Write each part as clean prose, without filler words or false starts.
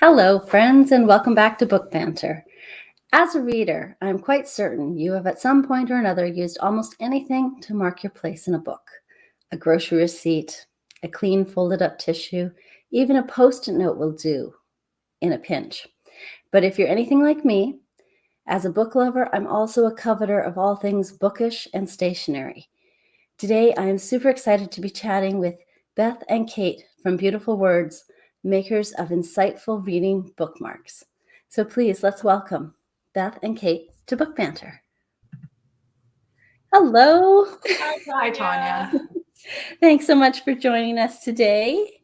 Hello, friends, and welcome back to Book Banter. As a reader, I'm quite certain you have at some point or another used almost anything to mark your place in a book. A grocery receipt, a clean folded up tissue, even a post-it note will do in a pinch. But if you're anything like me, as a book lover, I'm also a coveter of all things bookish and stationery. Today, I am super excited to be chatting with Beth and Kate from Beautiful Words, makers of insightful reading bookmarks. So please, let's welcome Beth and Kate to Book Banter. Hello. Hi, Tanya. Thanks so much for joining us today.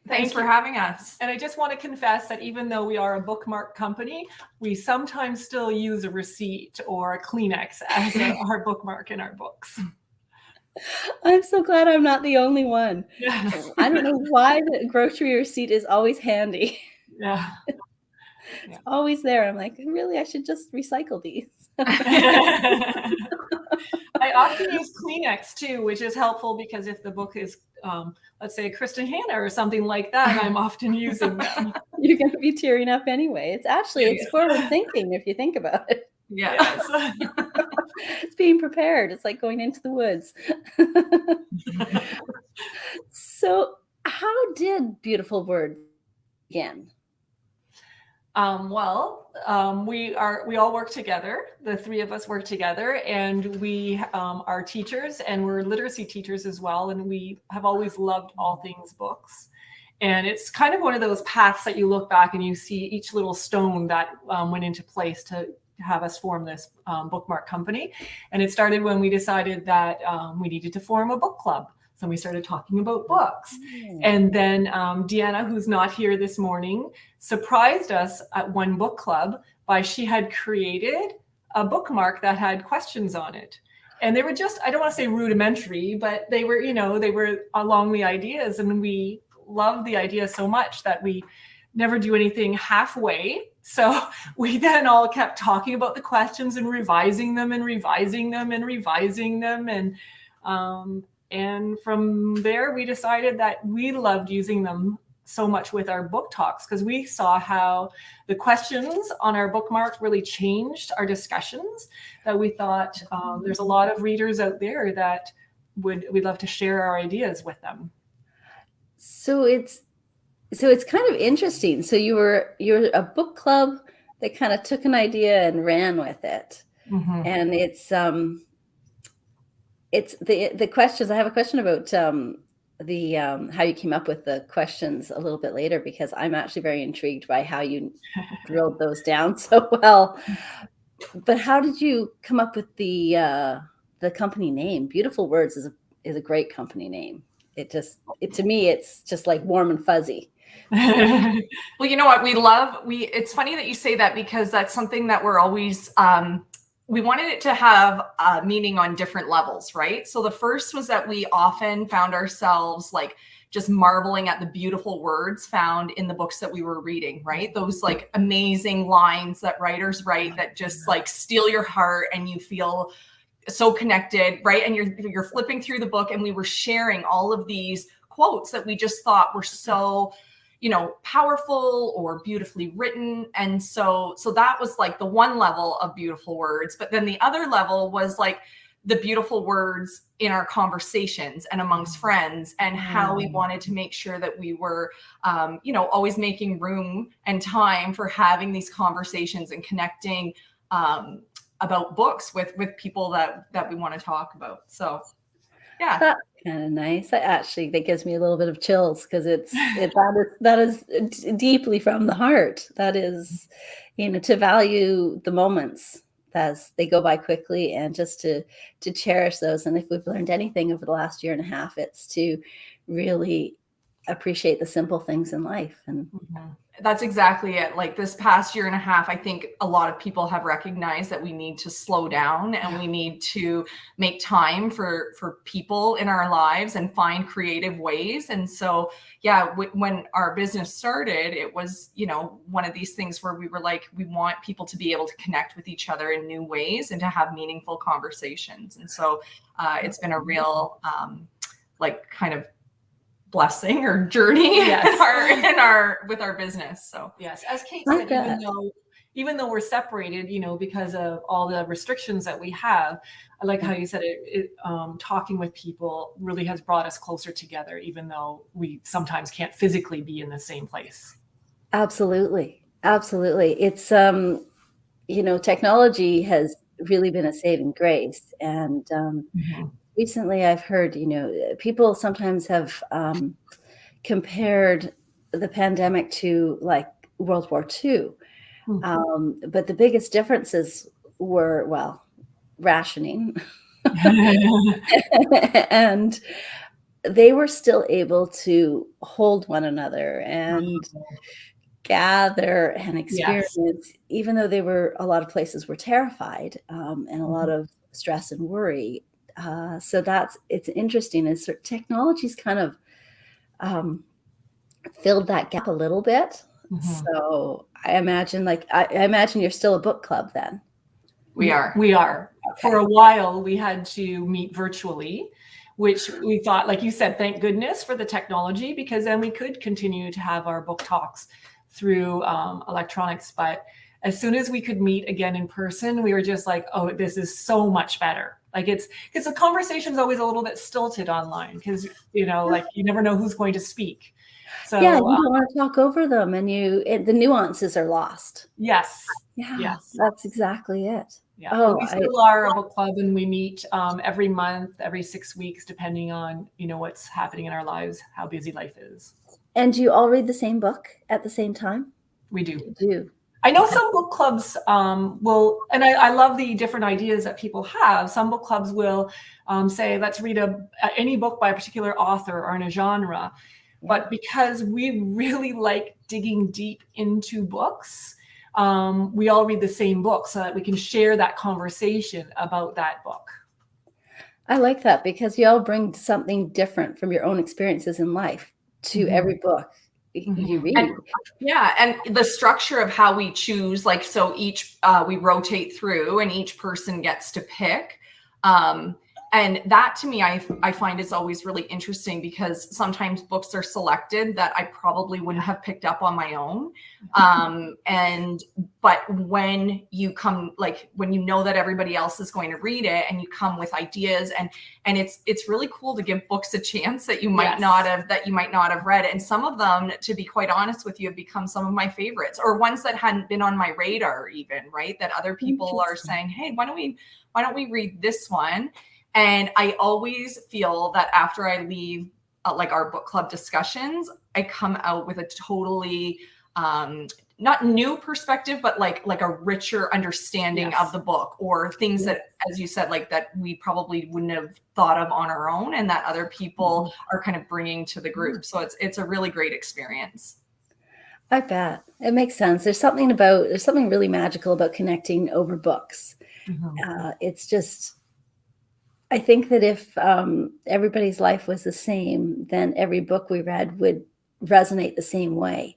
Thanks for having us. And I just want to confess that even though we are a bookmark company, we sometimes still use a receipt or a Kleenex as our bookmark in our books. I'm so glad I'm not the only one. Yeah. I don't know why the grocery receipt is always handy. Yeah. It's always there. I'm like, really, I should just recycle these. I often use Kleenex too, which is helpful because if the book is, let's say, Kristen Hanna or something like that, I'm often using them. You're going to be tearing up anyway. It's forward thinking if you think about it. Yes. It's being prepared. It's like going into the woods. So how did Beautiful Words begin? We all work together. The three of us work together, and we are teachers, and we're literacy teachers as well. And we have always loved all things books. And it's kind of one of those paths that you look back and you see each little stone that went into place to have us form this bookmark company. And it started when we decided that we needed to form a book club. So we started talking about books. And then Deanna, who's not here this morning, surprised us at one book club by she had created a bookmark that had questions on it. And they were just, I don't want to say rudimentary, but they were along the ideas. And we loved the idea so much that we never do anything halfway. So we then all kept talking about the questions and revising them and revising them and revising them. And from there, we decided that we loved using them so much with our book talks because we saw how the questions on our bookmark really changed our discussions, that we thought there's a lot of readers out there that we'd love to share our ideas with them. So it's kind of interesting. So you're a book club that kind of took an idea and ran with it. Mm-hmm. And it's the questions. I have a question about how you came up with the questions a little bit later, because I'm actually very intrigued by how you drilled those down so well. But how did you come up with the company name? Beautiful Words is a great company name. To me, it's just like warm and fuzzy. Well, you know what? It's funny that you say that, because that's something that we're always, we wanted it to have meaning on different levels, right? So the first was that we often found ourselves like just marveling at the beautiful words found in the books that we were reading, right? Those like amazing lines that writers write that just like steal your heart and you feel so connected, right? And you're flipping through the book, and we were sharing all of these quotes that we just thought were so, powerful or beautifully written. And so that was like the one level of Beautiful Words. But then the other level was like the beautiful words in our conversations and amongst friends, and how we wanted to make sure that we were, always making room and time for having these conversations and connecting about books with people that we want to talk about. So yeah, that's kind of nice. That gives me a little bit of chills, because that is deeply from the heart. That is, to value the moments as they go by quickly, and just to cherish those. And if we've learned anything over the last year and a half, it's to really appreciate the simple things in life. And that's exactly it. Like this past year and a half, I think a lot of people have recognized that we need to slow down, and we need to make time for people in our lives and find creative ways. And so, when our business started, it was, one of these things where we were like, we want people to be able to connect with each other in new ways and to have meaningful conversations. And so it's been a real, kind of blessing or journey Yes. with our business. So Yes, as Kate I said, bet. even though we're separated, because of all the restrictions that we have, I like how you said talking with people really has brought us closer together, even though we sometimes can't physically be in the same place. Absolutely. Absolutely. It's, technology has really been a saving grace. And recently I've heard, people sometimes have compared the pandemic to like World War II. But the biggest differences were, well, rationing. And they were still able to hold one another and gather and Yes. experience, even though a lot of places were terrified, and a lot of stress and worry. So it's interesting. Is technology's kind of filled that gap a little bit. So I imagine, I imagine you're still a book club then. we are. Okay. For a while, we had to meet virtually, which we thought, like you said, thank goodness for the technology, because then we could continue to have our book talks through electronics. But as soon as we could meet again in person, we were just like, oh, this is so much better. Like because the conversation's always a little bit stilted online because, like you never know who's going to speak. So yeah, you don't want to talk over them, and the nuances are lost. Yes. Yeah, yes. That's exactly it. Yeah. Oh, We still are a book club, and we meet every month, every 6 weeks, depending on, what's happening in our lives, how busy life is. And do you all read the same book at the same time? We do. You do. I know some book clubs will, and I love the different ideas that people have. Some book clubs will say, let's read any book by a particular author or in a genre. Yeah. But because we really like digging deep into books, we all read the same book so that we can share that conversation about that book. I like that because you all bring something different from your own experiences in life to every book you read. And the structure of how we choose, like, so each we rotate through and each person gets to pick. And that to me, I find is always really interesting because sometimes books are selected that I probably wouldn't have picked up on my own. But when you come, like when you know that everybody else is going to read it and you come with ideas and it's really cool to give books a chance that you might not have read. And some of them, to be quite honest with you, have become some of my favorites or ones that hadn't been on my radar even, right? That other people are saying, hey, why don't we read this one? And I always feel that after I leave like our book club discussions, I come out with a totally not new perspective, but like a richer understanding of the book or things that, as you said, like that we probably wouldn't have thought of on our own and that other people are kind of bringing to the group. So it's a really great experience. I bet it makes sense. There's something really magical about connecting over books. It's just, I think that if everybody's life was the same, then every book we read would resonate the same way.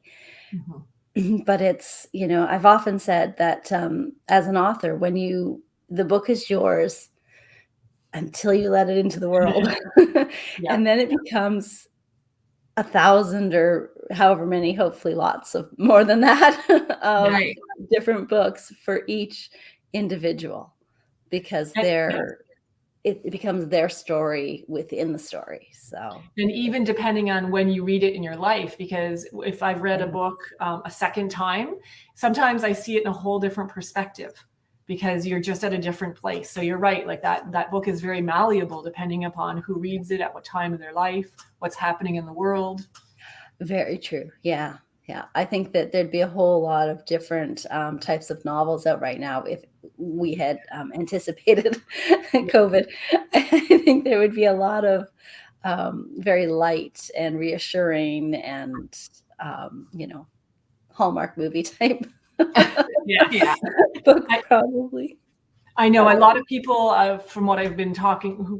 But it's, I've often said that as an author, the book is yours until you let it into the world. And then it becomes 1,000 or however many, hopefully lots of more than that, different books for each individual because it becomes their story within the story. So, and even depending on when you read it in your life, because if I've read a book a second time, sometimes I see it in a whole different perspective because you're just at a different place. So you're right. Like that book is very malleable depending upon who reads it at what time of their life, what's happening in the world. Very true. Yeah. Yeah. I think that there'd be a whole lot of different types of novels out right now if we had anticipated COVID. I think there would be a lot of very light and reassuring and, Hallmark movie type books, probably. I know a lot of people, from what I've been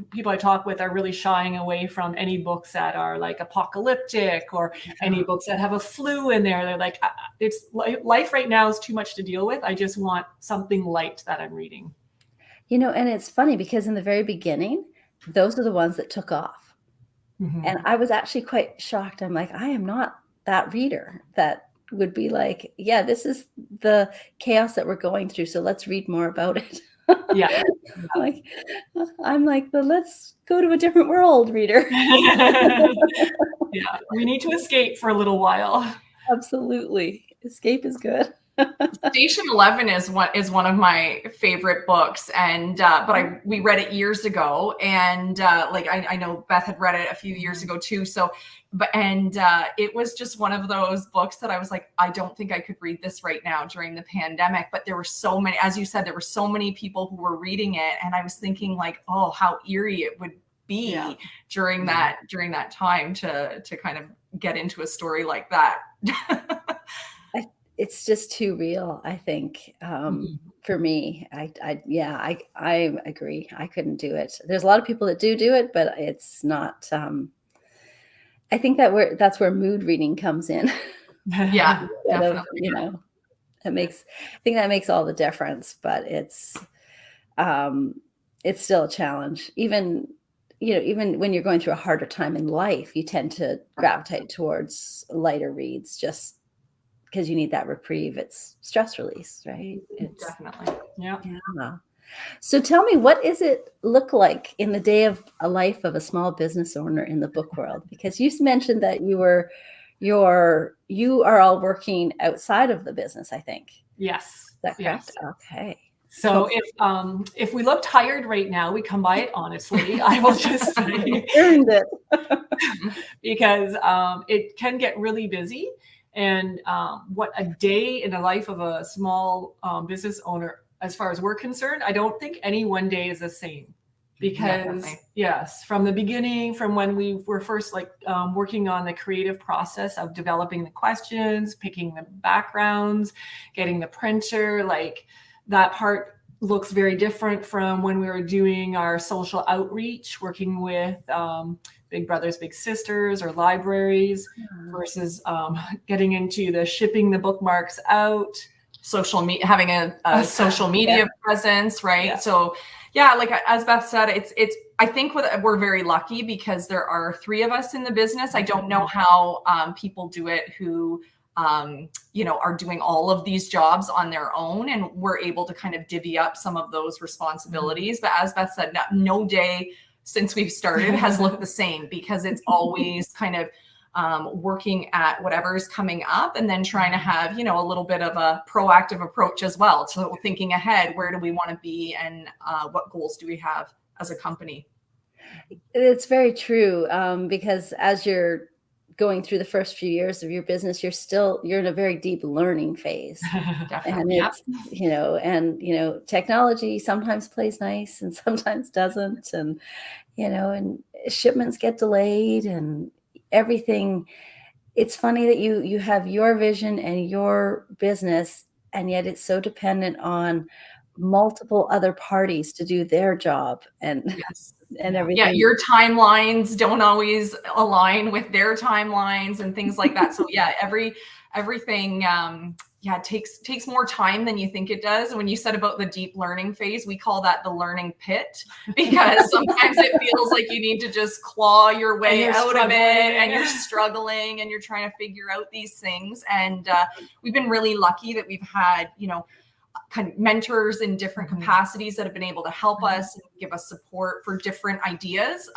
people I talk with are really shying away from any books that are like apocalyptic or any books that have a flu in there. They're like, it's life right now is too much to deal with. I just want something light that I'm reading. And it's funny because in the very beginning, those are the ones that took off. And I was actually quite shocked. I'm like, I am not that reader that would be like, yeah, this is the chaos that we're going through, so let's read more about it. Yeah. Like, I'm like the let's go to a different world reader. Yeah, we need to escape for a little while. Absolutely. Escape is good. Station 11 is one of my favorite books, and but we read it years ago, and like I know Beth had read it a few years ago too. So, it was just one of those books that I was like, I don't think I could read this right now during the pandemic. But there were so many, as you said, there were so many people who were reading it, and I was thinking like, oh, how eerie it would be during that time to kind of get into a story like that. It's just too real, I think. For me, I agree. I couldn't do it. There's a lot of people that do it, but it's not. I think that's where mood reading comes in. Yeah, definitely. I think that makes all the difference. But it's still a challenge. Even when you're going through a harder time in life, you tend to gravitate towards lighter reads, just because you need that reprieve. It's stress release, right? It's definitely. Yeah. So tell me, what does it look like in the day of a life of a small business owner in the book world? Because you mentioned that you are all working outside of the business, I think. Yes. Is that correct? Yes. Okay. So if we look tired right now, we come by it honestly. I will just say earned it. Because it can get really busy. And what a day in the life of a small business owner, as far as we're concerned, I don't think any one day is the same. Because yes, from the beginning, from when we were first working on the creative process of developing the questions, picking the backgrounds, getting the printer, like that part looks very different from when we were doing our social outreach, working with Big Brothers, Big Sisters, or libraries, versus getting into the shipping the bookmarks out, having a social media presence, right? Yeah. So yeah, like as Beth said, it's I think we're very lucky because there are 3 of us in the business. I don't know how people do it who are doing all of these jobs on their own, and we're able to kind of divvy up some of those responsibilities. But as Beth said, no day since we've started has looked the same, because it's always kind of working at whatever's coming up, and then trying to have, a little bit of a proactive approach as well. So thinking ahead, where do we want to be, and what goals do we have as a company? It's very true, because as you're going through the first few years of your business, you're in a very deep learning phase. Definitely. And it's, technology sometimes plays nice and sometimes doesn't. And, and shipments get delayed and everything. It's funny that you have your vision and your business, and yet it's so dependent on multiple other parties to do their job and everything. Yeah, your timelines don't always align with their timelines and things like that. So yeah, everything takes more time than you think it does. And when you said about the deep learning phase, we call that the learning pit, because sometimes it feels like you need to just claw your way out of it, and you're struggling and you're trying to figure out these things. And we've been really lucky that we've had, kind of mentors in different capacities that have been able to help us and give us support for different ideas.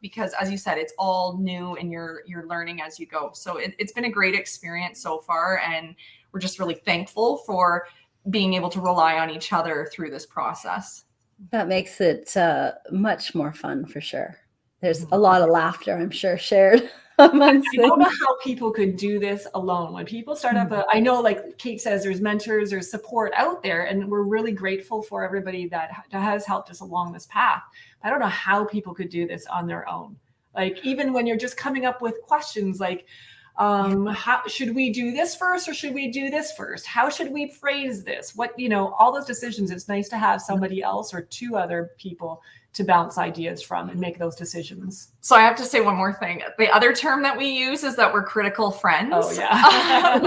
Because as you said, it's all new and you're learning as you go. So it's been a great experience so far. And we're just really thankful for being able to rely on each other through this process. That makes it much more fun, for sure. There's a lot of laughter, I'm sure, shared amongst I don't know how people could do this alone. When people start up, I know, like Kate says, there's mentors, there's support out there, and we're really grateful for everybody that has helped us along this path. I don't know how people could do this on their own. Like, even when you're just coming up with questions like, how should we do this first, or should we do this first? How should we phrase this? All those decisions, it's nice to have somebody else or 2 other people to bounce ideas from and make those decisions. So I have to say one more thing. The other term that we use is that we're critical friends. Oh yeah.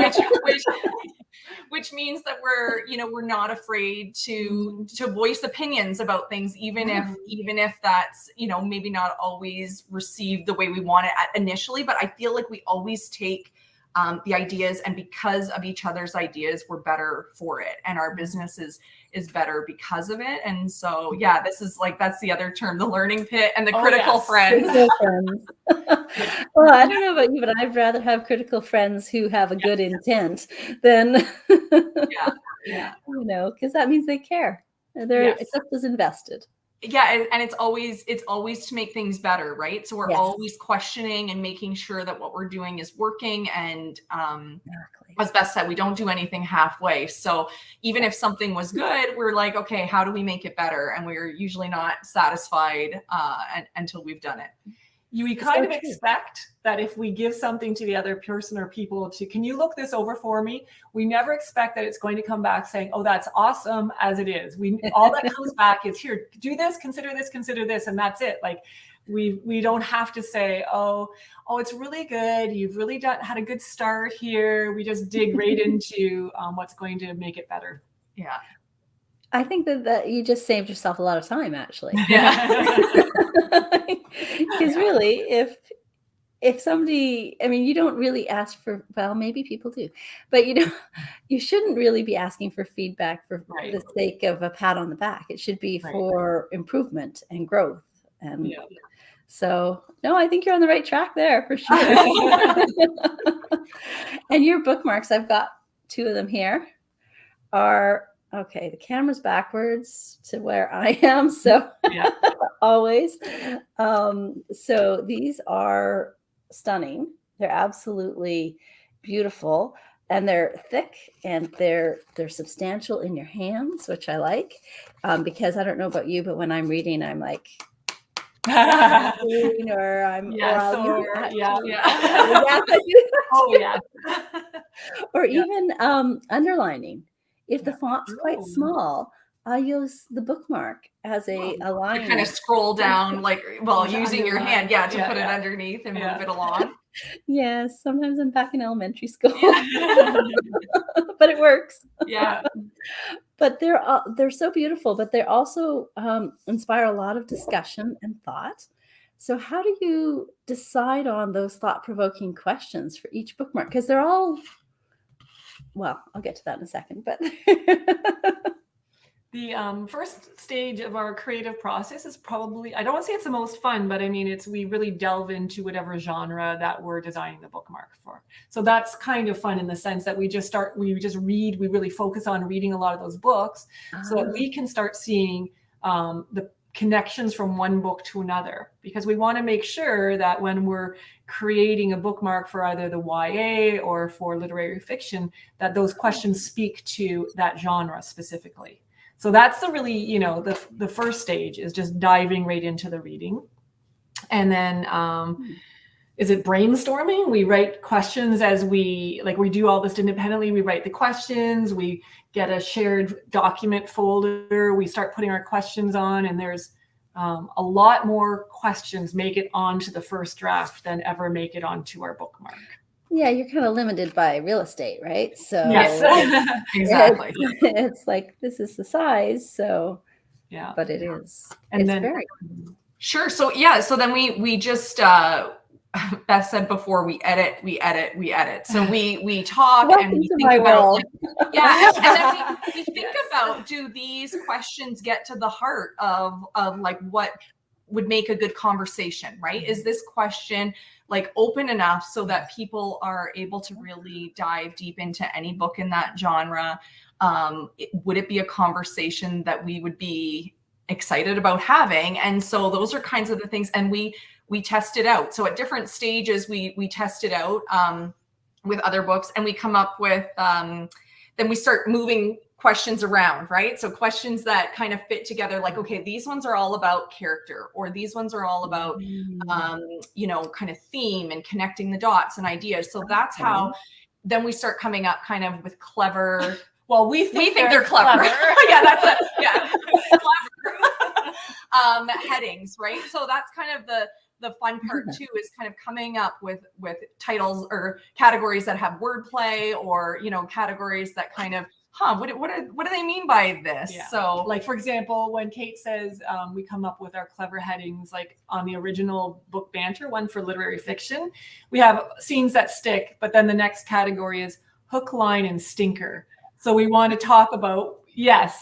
which means that we're not afraid to voice opinions about things, even if that's, maybe not always received the way we want it initially. But I feel like we always take the ideas, and because of each other's ideas, we're better for it, and our business is better because of it. And so, yeah, this is that's the other term, the learning pit and the critical friends. Critical friends. Well, I don't know about you, but I'd rather have critical friends who have a good intent than, because that means they care. They're just as invested. Yeah, and it's always to make things better, right? So we're always questioning and making sure that what we're doing is working. And as Beth said, we don't do anything halfway. So even if something was good, we're like, okay, how do we make it better? And we're usually not satisfied until we've done it. We kind of expect that if we give something to the other person or people can you look this over for me? We never expect that it's going to come back saying, oh, that's awesome as it is. All that comes back is, here, do this, consider this, and that's it. Like we don't have to say, oh, it's really good. You've really had a good start here. We just dig right into what's going to make it better. Yeah. I think that you just saved yourself a lot of time, actually. Yeah. Because really, if somebody, you don't really ask for, well, maybe people do, but you shouldn't really be asking for feedback for the sake of a pat on the back. It should be for improvement and growth. And so, no, I think you're on the right track there for sure. And your bookmarks, I've got 2 of them here, are, okay, the camera's backwards to where I am. So always. So these are stunning. They're absolutely beautiful, and they're thick, and they're substantial in your hands, which I like, because I don't know about you, but when I'm reading, I'm like, or I'm or even underlining. If the font's quite small, I use the bookmark as a line. You kind of scroll down, using your hand, to put it underneath and move it along. Yes, sometimes I'm back in elementary school, but it works. Yeah. But they're so beautiful, but they also inspire a lot of discussion and thought. So how do you decide on those thought-provoking questions for each bookmark? Because they're all, well, I'll get to that in a second, but the first stage of our creative process is probably, I don't want to say it's the most fun, but we really delve into whatever genre that we're designing the bookmark for. So that's kind of fun in the sense that we just read, we really focus on reading a lot of those books so that we can start seeing the connections from one book to another, because we want to make sure that when we're creating a bookmark for either the YA or for literary fiction, that those questions speak to that genre specifically. So that's the really, the first stage is just diving right into the reading. And then is it brainstorming? We write questions as we do all this independently. We write the questions, we get a shared document folder, we start putting our questions on, and there's a lot more questions make it onto the first draft than ever make it onto our bookmark. Yeah, you're kind of limited by real estate, right? So yes, exactly. It's like, this is the size, so yeah, but it is. And it's then very sure. So so then we just Beth said before, we edit. So we talk and we think about and then we think about, do these questions get to the heart of what would make a good conversation, right? Is this question open enough so that people are able to really dive deep into any book in that genre? Would it be a conversation that we would be excited about having? And so those are kinds of the things, and we test it out. So at different stages, we test it out with other books, and we come up with, then we start moving questions around, right? So questions that kind of fit together, okay, these ones are all about character, or these ones are all about, kind of theme and connecting the dots and ideas. So that's how then we start coming up kind of with clever, well, we think they're clever. Yeah, that's it. Yeah. Clever. headings, right? So that's kind of the fun part too, is kind of coming up with titles or categories that have wordplay, or, you know, categories that kind of, what do they mean by this? Yeah. So like, for example, when Kate says we come up with our clever headings, like on the original Book Banter one for literary fiction, we have scenes that stick, but then the next category is hook, line, and stinker. So we want to talk about,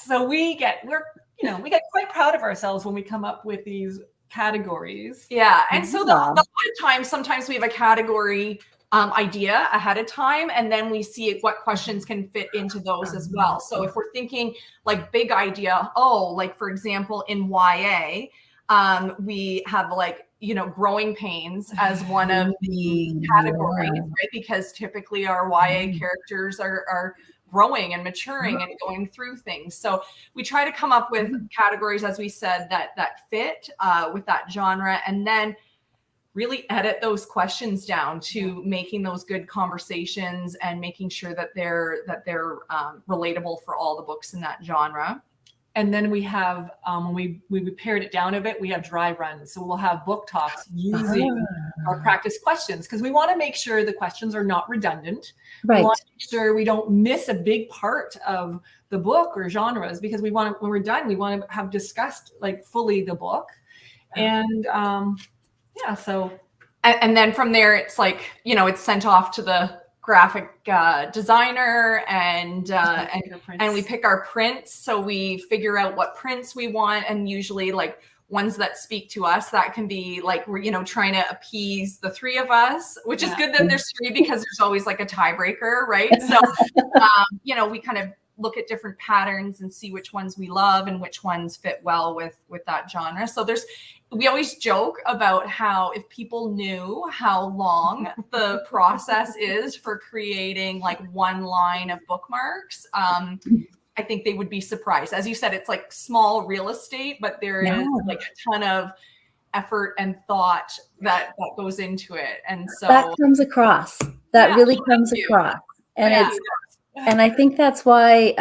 so we get quite proud of ourselves when we come up with these categories. Yeah. And so a lot of times, sometimes we have a category idea ahead of time, and then we see what questions can fit into those as well. So if we're thinking like big idea, like for example, in YA, we have like, you know, growing pains as one of the categories, right? Because typically our YA characters are growing and maturing and going through things. So we try to come up with categories, as we said, that fit with that genre, and then really edit those questions down to making those good conversations and making sure that they're relatable for all the books in that genre. And then we have, when we pared it down a bit, we have dry runs. So we'll have book talks using our practice questions, because we want to make sure the questions are not redundant. Right. We want to make sure we don't miss a big part of the book or genres, because we want to, when we're done, we want to have discussed like fully the book. And so. And then from there, it's like, you know, it's sent off to the graphic designer, and we pick our prints. So we figure out what prints we want, and usually like ones that speak to us. That can be like, we're, you know, trying to appease the three of us, which is good that there's three, because there's always like a tiebreaker, right? So you know, we kind of look at different patterns and see which ones we love and which ones fit well with that genre. So we always joke about how if people knew how long the process is for creating like one line of bookmarks, I think they would be surprised. As you said, it's like small real estate, but there is like a ton of effort and thought that goes into it. And so that comes across. That really comes across. And and I think that's why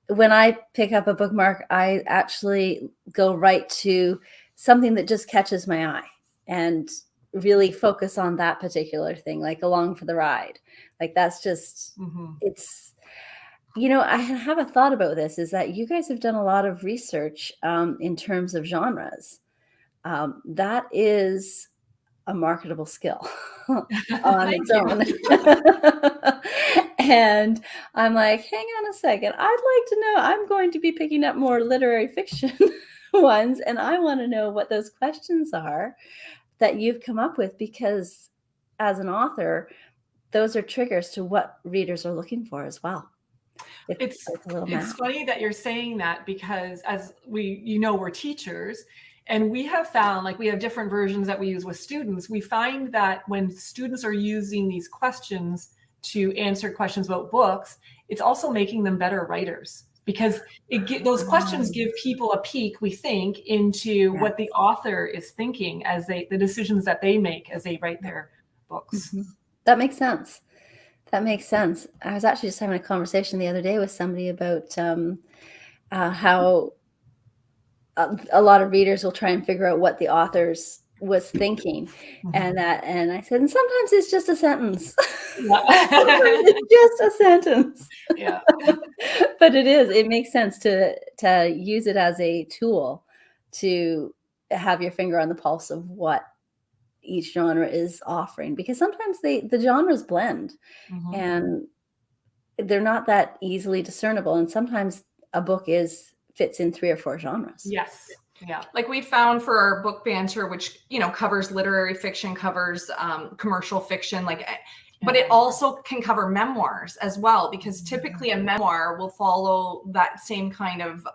when I pick up a bookmark, I actually go right to something that just catches my eye and really focus on that particular thing, like along for the ride. Like that's just, it's, you know, I have a thought about this, is that you guys have done a lot of research in terms of genres. That is a marketable skill on its own. And I'm like, hang on a second. I'd like to know, I'm going to be picking up more literary fiction ones, and I want to know what those questions are that you've come up with, because as an author, those are triggers to what readers are looking for as well. It's funny that you're saying that, because as we're teachers, and we have found, like, we have different versions that we use with students. We find that when students are using these questions to answer questions about books, it's also making them better writers, because those questions give people a peek, we think, into what the author is thinking as the decisions that they make as they write their books. That makes sense. That makes sense. I was actually just having a conversation the other day with somebody about how a lot of readers will try and figure out what the authors was thinking, and I said, and sometimes it's just a sentence. It's just a sentence. Yeah. But it makes sense to use it as a tool to have your finger on the pulse of what each genre is offering, because sometimes the genres blend and they're not that easily discernible, and sometimes a book fits in 3 or 4 genres. Yes. Yeah. Like we found for our book banter, which, you know, covers literary fiction, covers commercial fiction, like, but it also can cover memoirs as well, because typically a memoir will follow that same kind of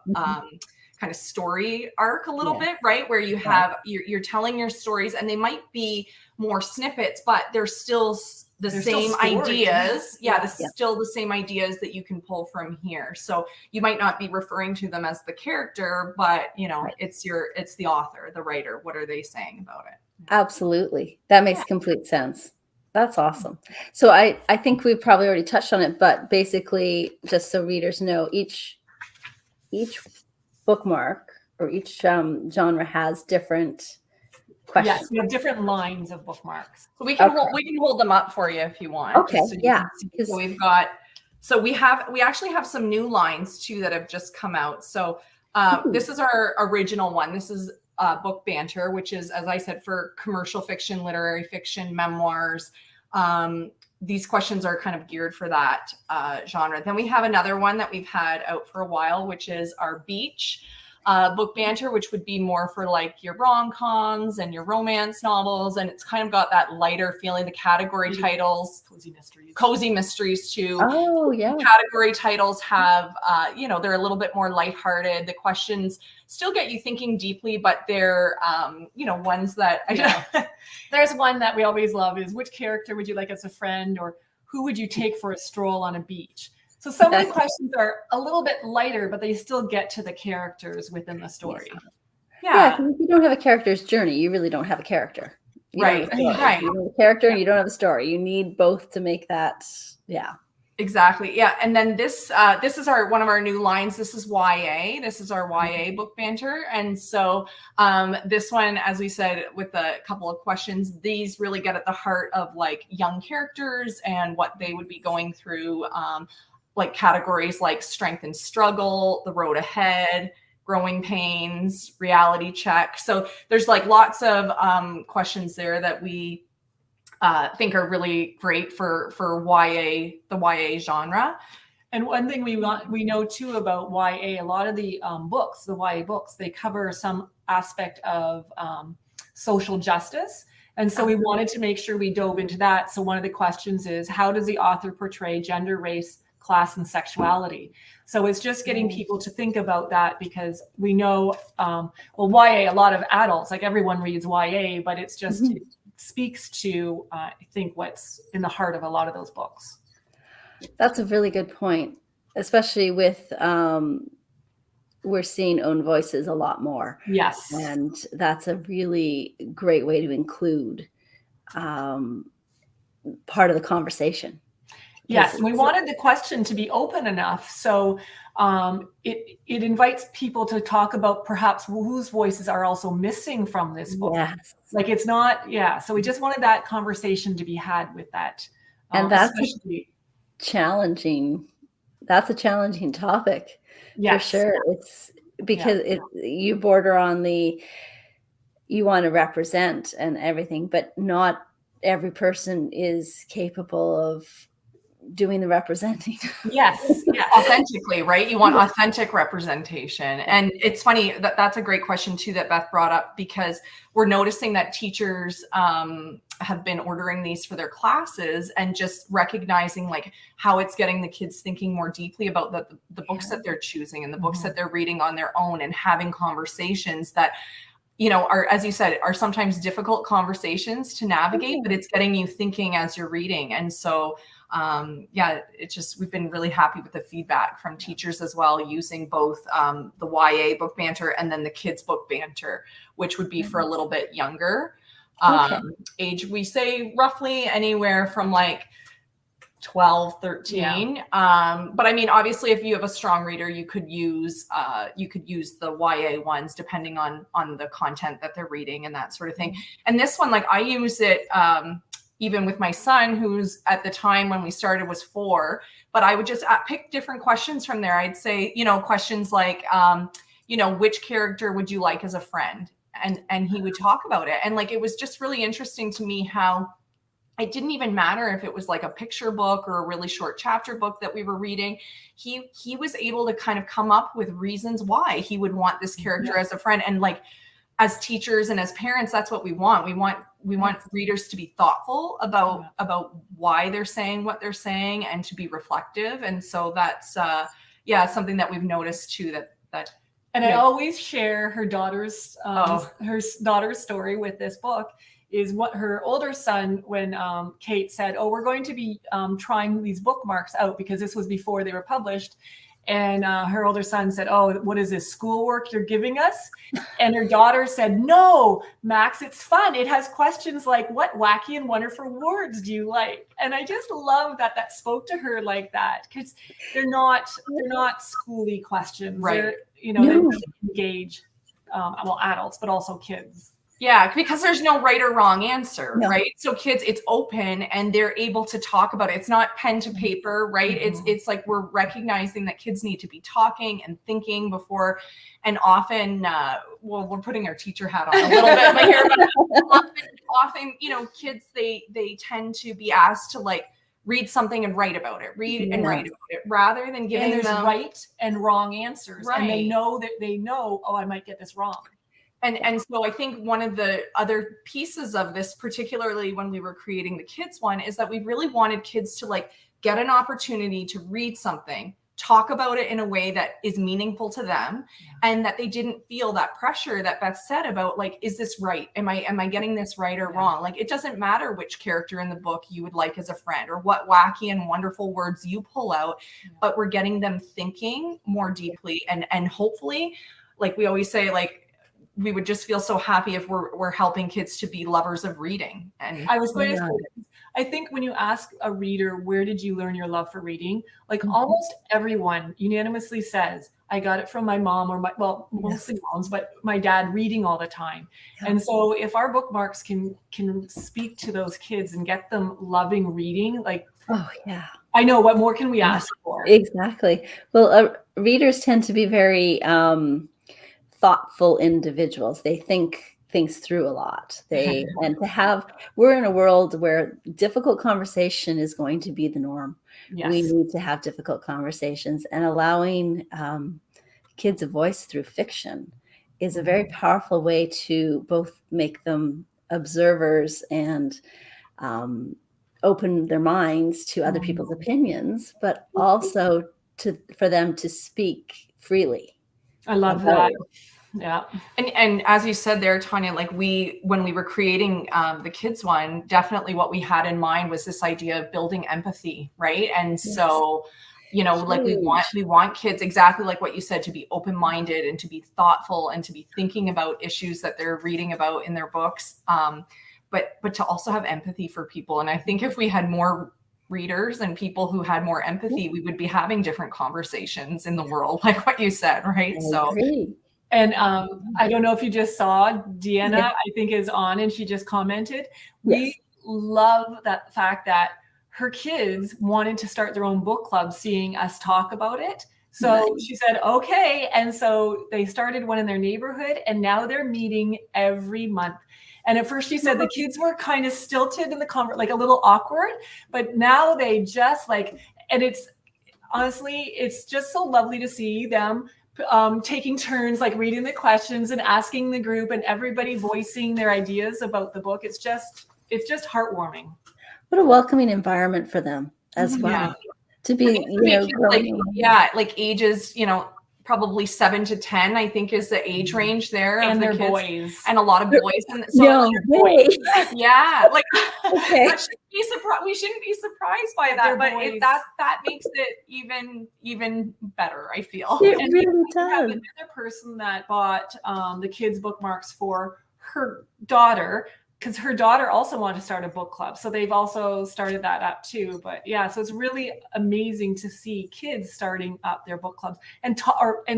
story arc a little bit, right? Where you have, you're telling your stories, and they might be more snippets, but they're still the same ideas. Still the same ideas that you can pull from here. So you might not be referring to them as the character, but you know, it's the author, the writer. What are they saying about it? Absolutely. That makes complete sense. That's awesome. So I think we've probably already touched on it, but basically, just so readers know, each bookmark or each genre has different questions. Yes, we have different lines of bookmarks. So we can Okay. hold them up for you if you want. Okay, just so you yeah, can see. 'cause- So we actually have some new lines too that have just come out. So this is our original one. This is Book Banter, which is, as I said, for commercial fiction, literary fiction, memoirs. These questions are kind of geared for that genre. Then we have another one that we've had out for a while, which is our Beach Book Banter, which would be more for like your rom-coms and your romance novels. And it's kind of got that lighter feeling. The category titles, cozy mysteries too. Oh, yeah. Category titles have, they're a little bit more lighthearted. The questions still get you thinking deeply, but they're, ones that There's one that we always love is, which character would you like as a friend, or who would you take for a stroll on a beach? So some of the questions are a little bit lighter, but they still get to the characters within the story. Yeah, 'cause if you don't have a character's journey, you really don't have a character. You don't have a story. Right. You don't have a character and you don't have a story. You need both to make that, Exactly. Yeah. And then this is one of our new lines. This is YA. This is our YA Book Banter. And so this one, as we said, with a couple of questions, these really get at the heart of like young characters and what they would be going through, like categories like strength and struggle, the road ahead, growing pains, reality check. So there's like lots of questions there that we think are really great for YA, the YA genre. And one thing we know too about YA, a lot of the books, the YA books, they cover some aspect of social justice. And so we wanted to make sure we dove into that. So one of the questions is, how does the author portray gender, race, class, and sexuality? So it's just getting people to think about that, because we know, YA, a lot of adults, like everyone reads YA, but it's just, it speaks to, I think, what's in the heart of a lot of those books. that's a really good point, especially with, we're seeing own voices a lot more. Yes. And that's a really great way to include part of the conversation. Yes, we wanted the question to be open enough, so it invites people to talk about perhaps whose voices are also missing from this book. Yes. Like it's not, so we just wanted that conversation to be had with that. And that's challenging. That's a challenging topic. Yes. For sure. It's because you border on you want to represent and everything, but not every person is capable of doing the representing. Yes. Authentically, right? You want authentic representation. And it's funny that's a great question too that Beth brought up, because we're noticing that teachers have been ordering these for their classes and just recognizing like how it's getting the kids thinking more deeply about the books that they're choosing and the books that they're reading on their own, and having conversations that are, as you said, are sometimes difficult conversations to navigate, but it's getting you thinking as you're reading. And so we've been really happy with the feedback from teachers as well, using both the YA Book Banter and then the Kids Book Banter, which would be for a little bit younger age. We say roughly anywhere from like 12, 13. But I mean, obviously, if you have a strong reader, you could use the YA ones depending on the content that they're reading and that sort of thing. And this one, like I use it even with my son, who's at the time when we started was 4, but I would just pick different questions from there. I'd say, questions like, which character would you like as a friend? And he would talk about it. And like, it was just really interesting to me how it didn't even matter if it was like a picture book or a really short chapter book that we were reading. He was able to kind of come up with reasons why he would want this character as a friend. And like, as teachers and as parents, that's what we want. We want readers to be thoughtful about why they're saying what they're saying and to be reflective. And so that's something that we've noticed too, that and I always share her daughter's story with this book, is what her older son, when Kate said, we're going to be trying these bookmarks out, because this was before they were published. And her older son said, what is this, schoolwork you're giving us? And her daughter said, no, Max, it's fun. It has questions like, what wacky and wonderful words do you like? And I just love that spoke to her like that, because they're not schooly questions. Right. They engage. well, adults, but also kids. Yeah, because there's no right or wrong answer, No. right? So kids, it's open and they're able to talk about it. It's not pen to paper, right? It's like we're recognizing that kids need to be talking and thinking before, and often, well, we're putting our teacher hat on a little bit, but here, often, you know, kids, they tend to be asked to like read something and write about it, read and write about it, rather than giving and there's them right and wrong answers, Right. and they know, oh, I might get this wrong. And so I think one of the other pieces of this, particularly when we were creating the kids one, is that we really wanted kids to like get an opportunity to read something, talk about it in a way that is meaningful to them, and that they didn't feel that pressure that Beth said about like, is this right? Am I getting this right or wrong? Like, it doesn't matter which character in the book you would like as a friend or what wacky and wonderful words you pull out, but we're getting them thinking more deeply, and hopefully, like we always say, like, we would just feel so happy if we're helping kids to be lovers of reading. And I was going to say, I think when you ask a reader, where did you learn your love for reading? Like almost everyone unanimously says, I got it from my mom or mostly moms, but my dad reading all the time. Yeah. And so if our bookmarks can speak to those kids and get them loving reading, like, oh yeah, I know, what more can we ask for? Exactly. Well, readers tend to be very, thoughtful individuals. They think things through a lot. We're in a world where difficult conversation is going to be the norm. Yes. We need to have difficult conversations, and allowing kids a voice through fiction is a very powerful way to both make them observers and open their minds to other people's opinions, but also for them to speak freely. I love that. Yeah. And as you said there, Tanya, like when we were creating the kids one, definitely what we had in mind was this idea of building empathy, right? And so, you know, like we want kids, exactly like what you said, to be open-minded and to be thoughtful and to be thinking about issues that they're reading about in their books, but to also have empathy for people. And I think if we had more readers and people who had more empathy, we would be having different conversations in the world, like what you said, right? And I don't know if you just saw, Deanna, I think, is on, and she just commented. We love that fact that her kids wanted to start their own book club, seeing us talk about it. So she said, okay. And so they started one in their neighborhood, and now they're meeting every month. And at first she said the kids were kind of stilted in the like a little awkward, but now they just like, and it's honestly, it's just so lovely to see them taking turns, like reading the questions and asking the group, and everybody voicing their ideas about the book. It's just heartwarming. What a welcoming environment for them as well. To be, like ages, probably 7 to 10, I think, is the age range there. And their boys. And a lot of boys. And so yeah, like okay. We shouldn't be surprised by that, but that makes it even better, I feel. It really does. Another person that bought the kids' bookmarks for her daughter, because her daughter also wanted to start a book club. So they've also started that up too. But yeah, so it's really amazing to see kids starting up their book clubs and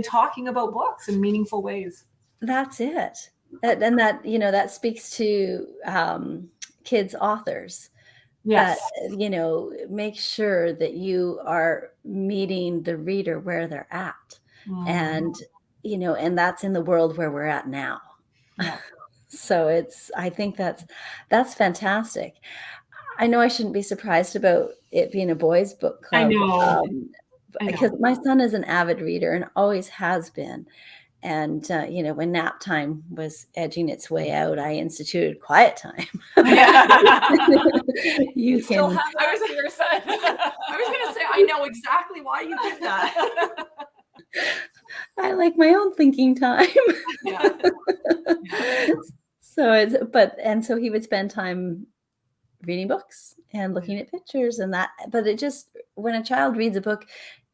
talking about books in meaningful ways. That's it. And that speaks to kids authors. Yes. That, make sure that you are meeting the reader where they're at. And, and that's in the world where we're at now. Yeah. So I think that's fantastic. I know I shouldn't be surprised about it being a boys' book club. I know. Because my son is an avid reader and always has been. And, when nap time was edging its way out, I instituted quiet time. You still have that to your son. I was going to say, I know exactly why you did that. I like my own thinking time. So he would spend time reading books and looking at pictures but when a child reads a book,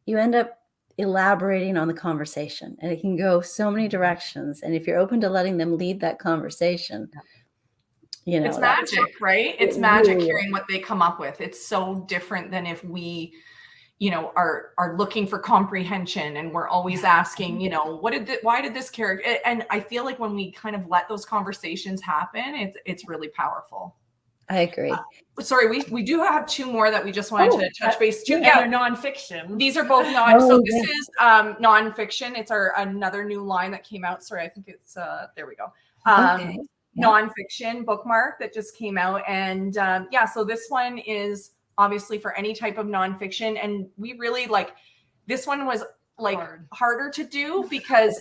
you end up elaborating on the conversation, and it can go so many directions. And if you're open to letting them lead that conversation, it's magic, right? It's magic hearing what they come up with. It's so different than if we, are looking for comprehension, and we're always asking, why did this character, and I feel like when we kind of let those conversations happen, it's really powerful. I agree. Sorry, we do have two more that we just wanted to touch base to. Yeah, they're nonfiction. These are both this is nonfiction. It's another new line that came out. Sorry, I think it's there we go. Okay. Nonfiction bookmark that just came out, and so this one is obviously for any type of nonfiction, and we really this one was harder to do because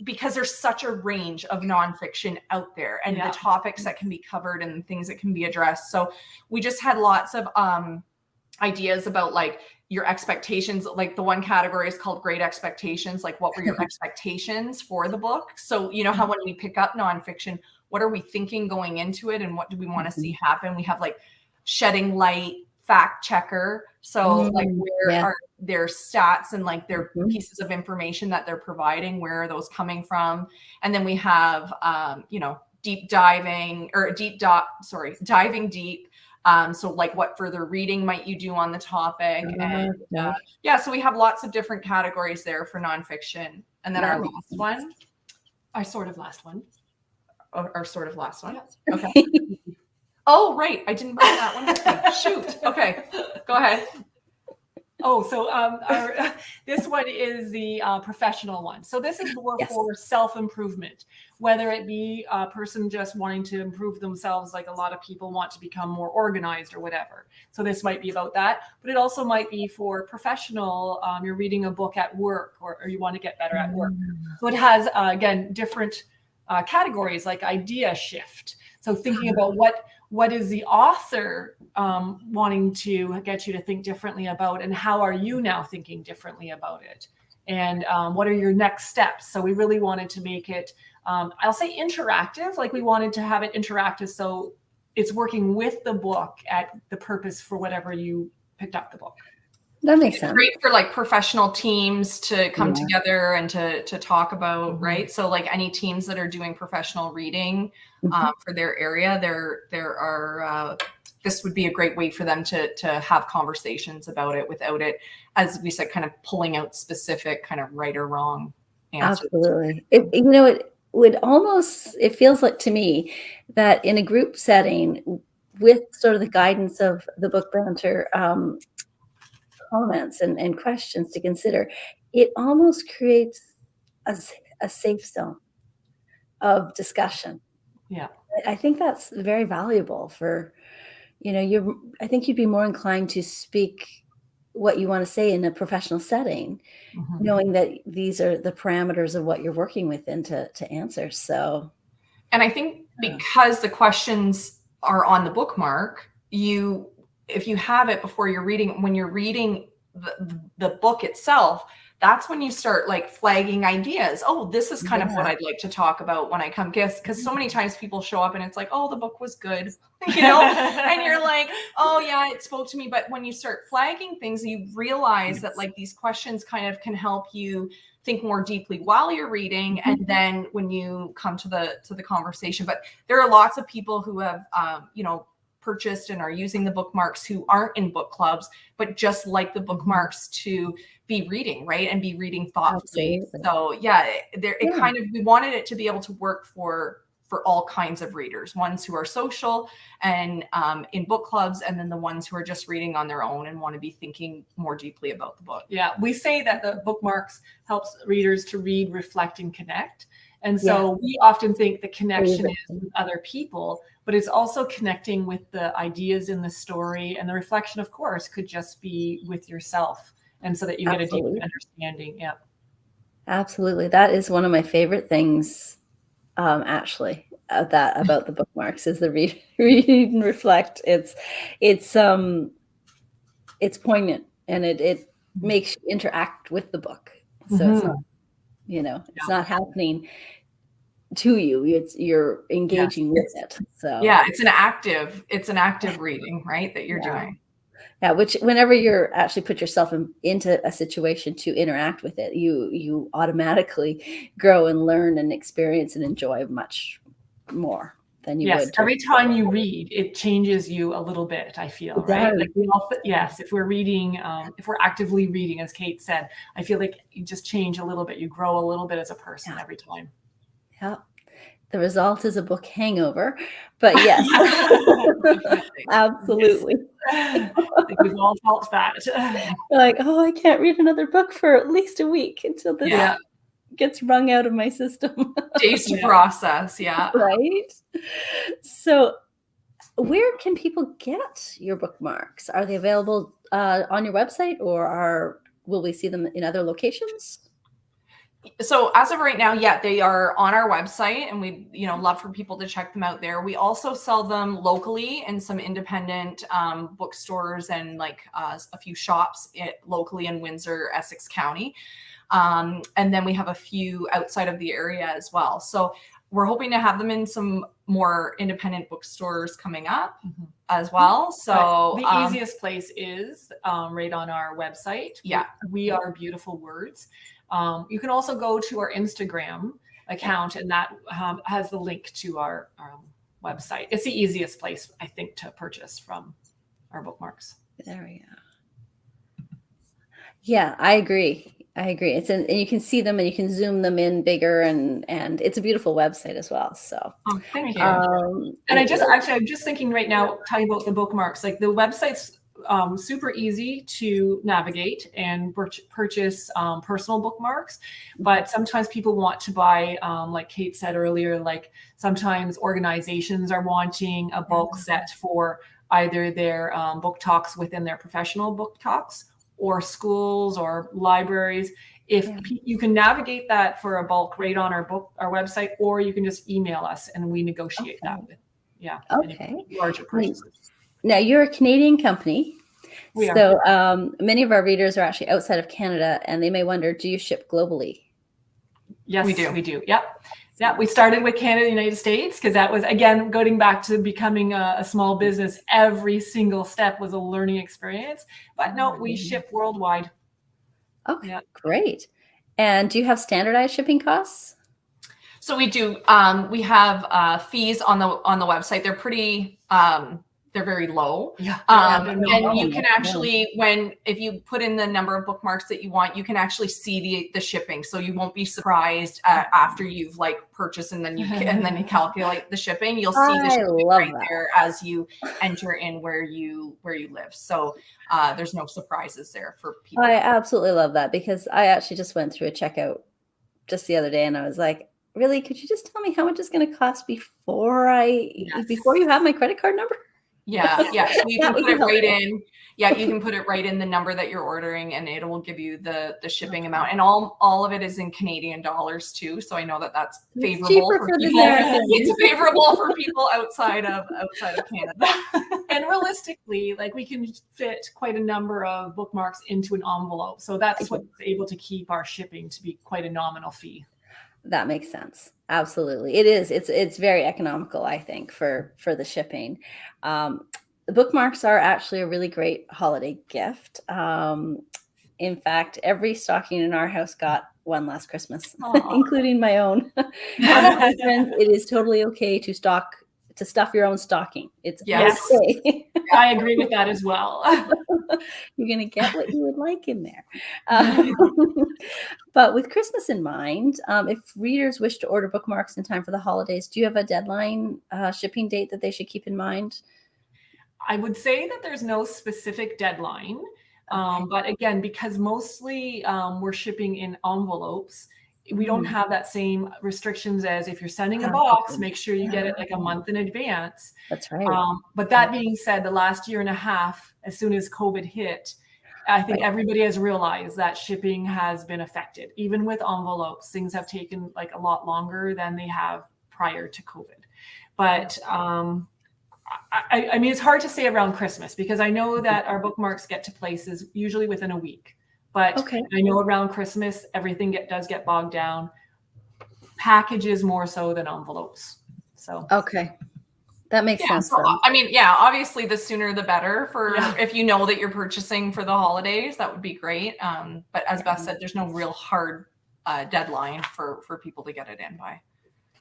because there's such a range of nonfiction out there, and the topics that can be covered and things that can be addressed. So we just had lots of ideas about your expectations. Like the one category is called Great Expectations. Like, what were your expectations for the book? So how when we pick up nonfiction, what are we thinking going into it, and what do we want to see happen? We have shedding light, fact checker. So where are their stats and Mm-hmm. their pieces of information that they're providing, where are those coming from? And then we have diving deep. So what further reading might you do on the topic? And so we have lots of different categories there for nonfiction. And then our sort of last one. Yeah. Okay. Oh, right. I didn't bring that one with me. Shoot. Okay. Go ahead. Oh, so this one is the professional one. So this is more for self-improvement, whether it be a person just wanting to improve themselves, like a lot of people want to become more organized or whatever. So this might be about that, but it also might be for professional. You're reading a book at work, or you want to get better at work. So it has, again, different categories like idea shift. So thinking about what is the author wanting to get you to think differently about, and how are you now thinking differently about it? And what are your next steps? So we really wanted to make it, I'll say interactive, we wanted to have it interactive. So it's working with the book at the purpose for whatever you picked up the book. That makes sense. Great for professional teams to come together and to talk about, right? So any teams that are doing professional reading for their area, there are this would be a great way for them to have conversations about it without it, as we said, kind of pulling out specific kind of right or wrong answers. Absolutely. It would almost, it feels like to me that in a group setting with sort of the guidance of the Book Banter comments and questions to consider, it almost creates a safe zone of discussion. Yeah. I think that's very valuable for, I think you'd be more inclined to speak what you want to say in a professional setting, knowing that these are the parameters of what you're working within to answer. So, and I think because the questions are on the bookmark, if you have it before you're reading, when you're reading the book itself, that's when you start flagging ideas. Oh, this is kind of what I'd like to talk about when I come guest. Because so many times people show up and it's oh, the book was good, and you're oh yeah, it spoke to me. But when you start flagging things, you realize that these questions kind of can help you think more deeply while you're reading, and then when you come to the conversation. But there are lots of people who have purchased and are using the bookmarks who aren't in book clubs, but just like the bookmarks to be reading, right? And be reading thoughtfully. Absolutely. So kind of, we wanted it to be able to work for all kinds of readers, ones who are social and in book clubs, and then the ones who are just reading on their own and want to be thinking more deeply about the book. Yeah, we say that the bookmarks helps readers to read, reflect, and connect. And so we often think the connection is with other people, but it's also connecting with the ideas in the story, and the reflection, of course, could just be with yourself, and so that you get a deeper understanding. Yeah, absolutely. That is one of my favorite things, actually, about the bookmarks is the read and reflect. It's poignant, and it makes you interact with the book. So it's not, it's not happening to you. You're engaging with it. So it's an active reading, right? That you're doing. Yeah, which whenever you're actually put yourself into a situation to interact with it, you automatically grow and learn and experience and enjoy much more. than you Yes, would. To every time you read, it changes you a little bit, I feel, It right? does. Like we all, yes, if we're reading, if we're actively reading, as Kate said, I feel like you just change a little bit. You grow a little bit as a person every time. Yeah. The result is a book hangover, but yes, absolutely. Yes. I think we've all felt that. Like, oh, I can't read another book for at least a week until this Yeah. gets wrung out of my system. Days to process. Yeah. Right? So where can people get your bookmarks? Are they available on your website, or will we see them in other locations? So as of right now, yeah, they are on our website, and we, love for people to check them out there. We also sell them locally in some independent bookstores and like a few shops locally in Windsor, Essex County. And then we have a few outside of the area as well. So we're hoping to have them in some more independent bookstores coming up as well. So but the easiest place is right on our website. Yeah. We Are Beautiful Words. You can also go to our Instagram account, and that has the link to our website. It's the easiest place, I think, to purchase from our bookmarks. There we go. Yeah, I agree. And you can see them and you can zoom them in bigger, and it's a beautiful website as well. So thank you. And I'm just thinking right now, talking about the bookmarks, like the website's super easy to navigate and purchase personal bookmarks. But sometimes people want to buy, like Kate said earlier, like sometimes organizations are wanting a bulk set for either their book talks within their professional book talks, or schools or libraries. If you can navigate that for a bulk right on our website, or you can just email us and we negotiate that with larger purchases. Now, you're a Canadian company. We are. So many of our readers are actually outside of Canada, and they may wonder, do you ship globally? Yes, we do. Yep. Yeah, we started with Canada and the United States because that was, again, going back to becoming a small business. Every single step was a learning experience. But no, we ship worldwide. Okay, great. And do you have standardized shipping costs? So we do. We have fees on the website. They're pretty. They're very low. Yeah. And you can actually, if you put in the number of bookmarks that you want, you can actually see the shipping. So you won't be surprised after you've purchased and then you calculate the shipping. You'll see the shipping right there as you enter in where you live. So there's no surprises there for people. I absolutely love that, because I actually just went through a checkout just the other day, and I was like, really, could you just tell me how much it's going to cost before you have my credit card number? Yeah. So you can put it right in. Yeah, you can put it right in the number that you're ordering, and it will give you the shipping amount. And all of it is in Canadian dollars too. So I know that's favorable for people. It's favorable for people outside of Canada. And realistically, we can fit quite a number of bookmarks into an envelope. So that's what's able to keep our shipping to be quite a nominal fee. That makes sense. Absolutely. It is. It's very economical, I think, for the shipping. The bookmarks are actually a really great holiday gift. In fact, every stocking in our house got one last Christmas, including my own. It is totally okay to stuff your own stocking. It's okay. I agree with that as well. You're going to get what you would like in there. But with Christmas in mind, if readers wish to order bookmarks in time for the holidays, do you have a deadline shipping date that they should keep in mind? I would say that there's no specific deadline. But again, because mostly we're shipping in envelopes, we don't have that same restrictions as if you're sending a box, make sure you get it a month in advance. That's right. But that being said, the last year and a half, as soon as COVID hit, I think everybody has realized that shipping has been affected. Even with envelopes, things have taken a lot longer than they have prior to COVID. But I mean, it's hard to say around Christmas, because I know that our bookmarks get to places usually within a week. But I know around Christmas, everything does get bogged down. Packages more so than envelopes. So that makes sense. So, I mean, obviously the sooner the better if you know that you're purchasing for the holidays, that would be great. But as Beth said, there's no real hard deadline for people to get it in by.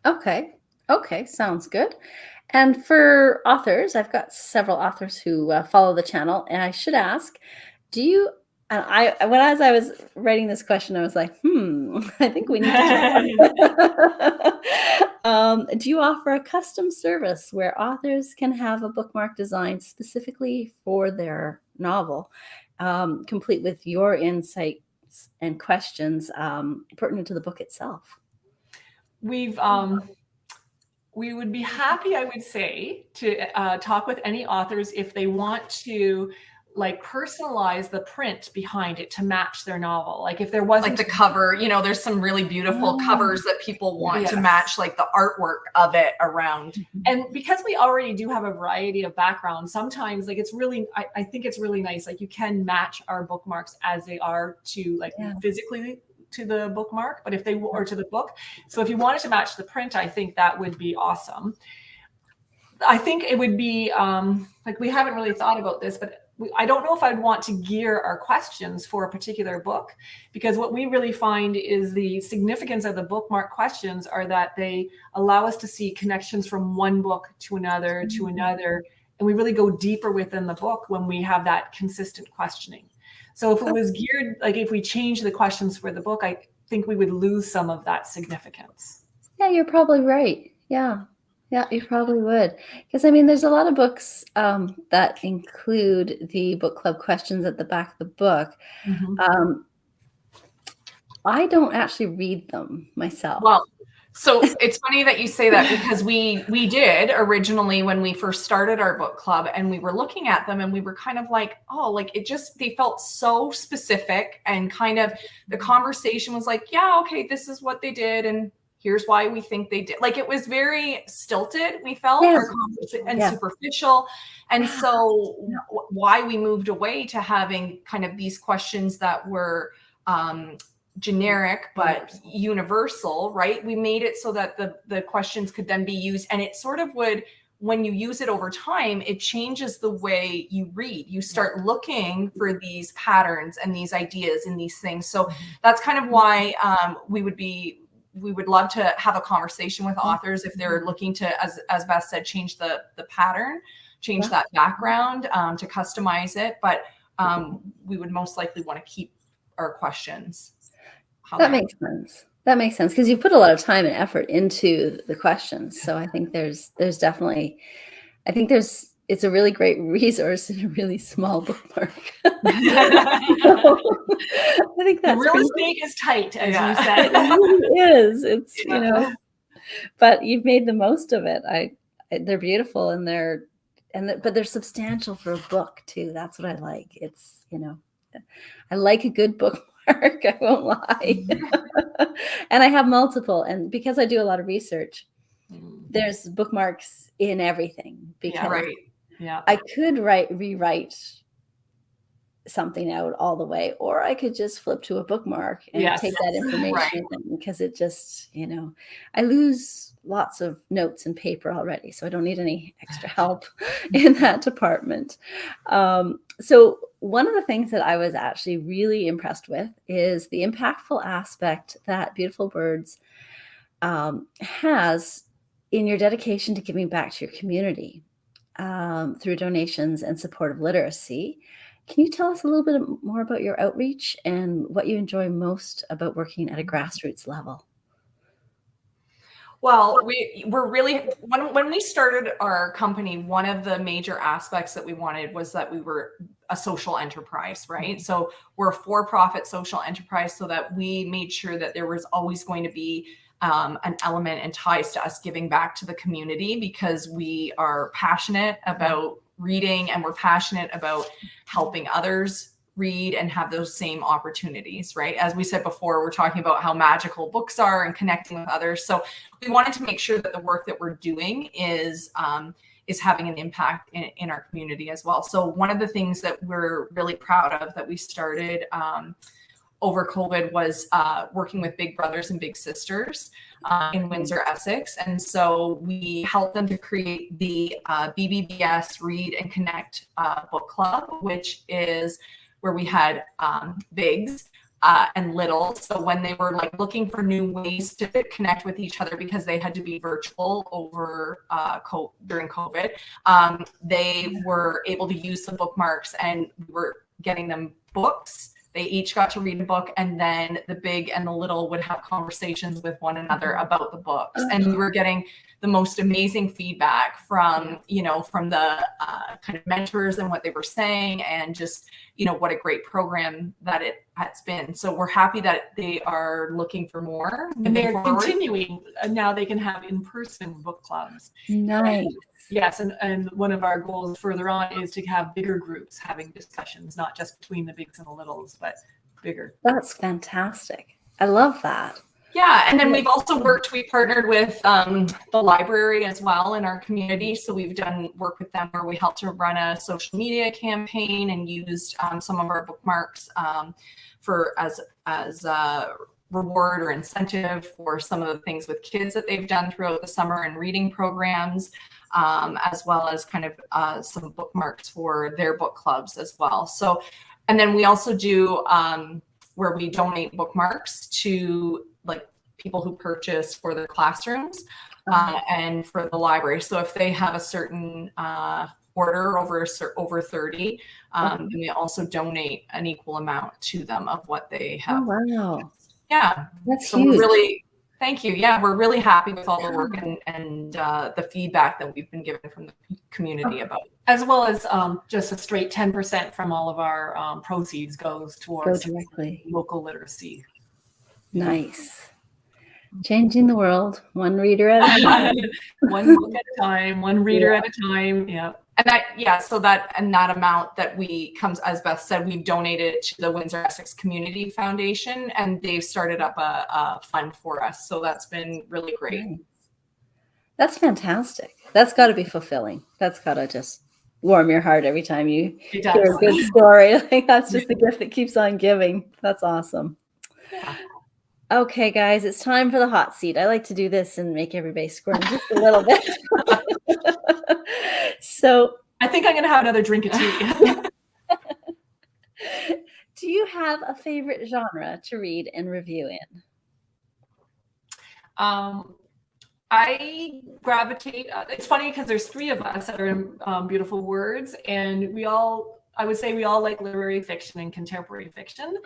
Okay. Okay, sounds good. And for authors, I've got several authors who follow the channel, and I should ask, do you? And as I was writing this question, I was like, I think we need to talk. Do you offer a custom service where authors can have a bookmark designed specifically for their novel, complete with your insights and questions pertinent to the book itself? We've we would be happy, I would say, to talk with any authors if they want to like personalize the print behind it to match their novel. Like if there wasn't like the cover, there's some really beautiful covers that people want to match like the artwork of it around. And because we already do have a variety of backgrounds, sometimes like it's really, I think it's really nice. Like you can match our bookmarks as they are to like physically to the bookmark, but if they were to the book. So if you wanted to match the print, I think that would be awesome. I think it would be like, we haven't really thought about this, but I don't know if I'd want to gear our questions for a particular book, because what we really find is the significance of the bookmark questions are that they allow us to see connections from one book to another, and we really go deeper within the book when we have that consistent questioning. So if it was geared, like if we change the questions for the book, I think we would lose some of that significance. Yeah, you're probably right. Yeah, you probably would. Because I mean, there's a lot of books that include the book club questions at the back of the book. I don't actually read them myself. Well, so it's funny that you say that, because we did originally when we first started our book club, and we were looking at them and we were kind of like, oh, like they felt so specific, and kind of the conversation was like, yeah, okay, this is what they did, and here's why we think they did. Like it was very stilted, we felt, and superficial. And so why we moved away to having kind of these questions that were generic but universal, right? We made it so that the questions could then be used, and it sort of would, when you use it over time, it changes the way you read. You start looking for these patterns and these ideas and these things. So that's kind of why we would love to have a conversation with authors if they're looking to, as Beth said, change the pattern, change that background, to customize it. But we would most likely want to keep our questions. That makes sense. That makes sense, because you put a lot of time and effort into the questions. So I think there's definitely, it's a really great resource in a really small bookmark. I think that's the real estate is tight, as you said. It really is. It's but you've made the most of it. They're beautiful, and but they're substantial for a book too. That's what I like. It's I like a good bookmark. I won't lie. And I have multiple, and because I do a lot of research, there's bookmarks in everything, because I could rewrite something out all the way, or I could just flip to a bookmark and take that information because it just, I lose lots of notes and paper already, so I don't need any extra help in that department. So one of the things that I was actually really impressed with is the impactful aspect that Beautiful Birds has in your dedication to giving back to your community through donations and support of literacy. Can you tell us a little bit more about your outreach and what you enjoy most about working at a grassroots level? Well, we're really, when we started our company, one of the major aspects that we wanted was that we were a social enterprise, right? So we're a for-profit social enterprise, so that we made sure that there was always going to be an element and ties to us giving back to the community, because we are passionate about reading, and we're passionate about helping others read and have those same opportunities, right? As we said before, we're talking about how magical books are and connecting with others. So we wanted to make sure that the work that we're doing is having an impact in our community as well. So one of the things that we're really proud of that we started over COVID was working with Big Brothers and Big Sisters in Windsor, Essex. And so we helped them to create the BBBS Read and Connect book club, which is where we had Bigs and little. So when they were like looking for new ways to connect with each other because they had to be virtual over during COVID, they were able to use the bookmarks, and we were getting them books. They each got to read a book, and then the big and the little would have conversations with one another about the books. And we were getting the most amazing feedback from, from the kind of mentors and what they were saying, and just, what a great program that it has been. So we're happy that they are looking for more. And they're continuing. Now they can have in-person book clubs. Nice. Yes, and one of our goals further on is to have bigger groups having discussions, not just between the bigs and the littles, but bigger. That's fantastic. I love that. Yeah, and then we partnered with the library as well in our community. So we've done work with them where we helped to run a social media campaign and used some of our bookmarks for as reward or incentive for some of the things with kids that they've done throughout the summer and reading programs, as well as kind of some bookmarks for their book clubs as well. So, and then we also do where we donate bookmarks to like people who purchase for their classrooms and for the library. So if they have a certain order over 30, then we also donate an equal amount to them of what they have. Oh, wow. Yeah, that's so huge. Thank you. Yeah, we're really happy with all the work and the feedback that we've been given from the community about it. As well as just a straight 10% from all of our proceeds goes towards directly local literacy. Nice. Changing the world, one reader at a time. One book at a time, one reader at a time. Yeah. And so that amount that comes, as Beth said, we donated to the Windsor Essex Community Foundation, and they've started up a fund for us. So that's been really great. Nice. That's fantastic. That's got to be fulfilling. That's got to just warm your heart every time you hear a good story. I think that's just the gift that keeps on giving. That's awesome. Yeah. Okay, guys, it's time for the hot seat. I like to do this and make everybody squirm just a little bit. So I think I'm going to have another drink of tea. Do you have a favorite genre to read and review in? I gravitate. It's funny because there's three of us that are in Beautiful Words, and I would say we all like literary fiction and contemporary fiction.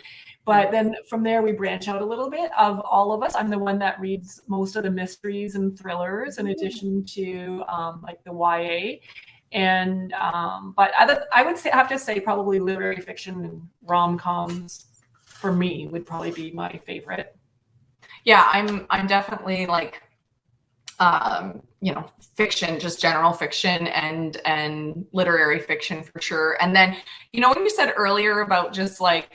But then from there, we branch out a little bit. Of all of us, I'm the one that reads most of the mysteries and thrillers, in addition to like the YA. And but I would have to say probably literary fiction and rom-coms for me would probably be my favorite. Yeah, I'm definitely like fiction, just general fiction and literary fiction for sure. And then, when you said earlier about just like